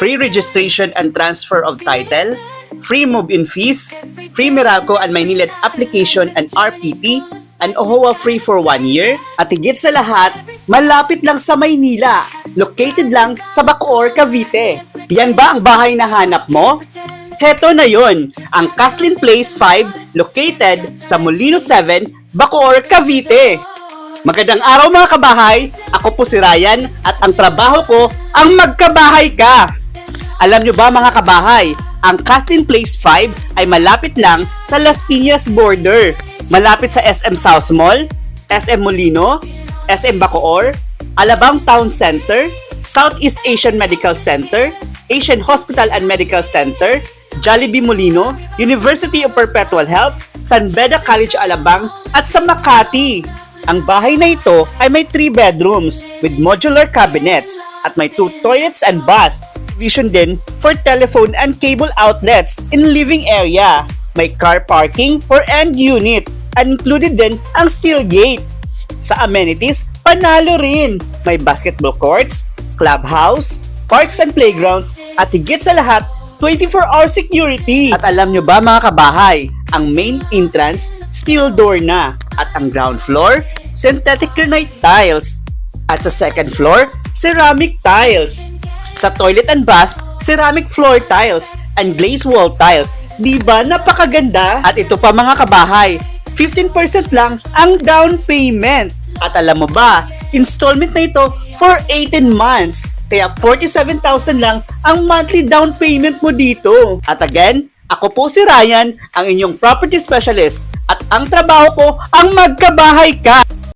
free registration and transfer of title, free move-in fees, free Meralco and Maynilad application and RPT, and OHOA free for 1 year, at higit sa lahat, malapit lang sa Maynila, located lang sa Bacoor, Cavite. Yan ba ang bahay na hanap mo? Heto na yon, ang Kathleen Place 5 located sa Molino 7, Bacoor, Cavite. Magandang araw mga kabahay, ako po si Ryan at ang trabaho ko ang magkabahay ka. Alam nyo ba mga kabahay, ang Kathleen Place 5 ay malapit lang sa Las Piñas border. Malapit sa SM South Mall, SM Molino, SM Bacoor, Alabang Town Center, Southeast Asian Medical Center, Asian Hospital and Medical Center, Jollibee Molino, University of Perpetual Health, San Beda College Alabang at sa Makati. Ang bahay na ito ay may 3 bedrooms with modular cabinets at may 2 toilets and bath. Vision din for telephone and cable outlets in living area. May car parking for end unit and included din ang steel gate. Sa amenities, panalo rin. May basketball courts, clubhouse, parks and playgrounds at higit sa lahat, 24-hour security. At alam nyo ba mga kabahay, ang main entrance, steel door na. At ang ground floor, synthetic granite tiles. At sa second floor, ceramic tiles. Sa toilet and bath, ceramic floor tiles and glazed wall tiles. Diba napakaganda? At ito pa mga kabahay, 15% lang ang down payment. At alam mo ba, installment na ito for 18 months. Kaya 47,000 lang ang monthly down payment mo dito. At again, ako po si Ryan, ang inyong property specialist. At ang trabaho ko ang magkabahay ka.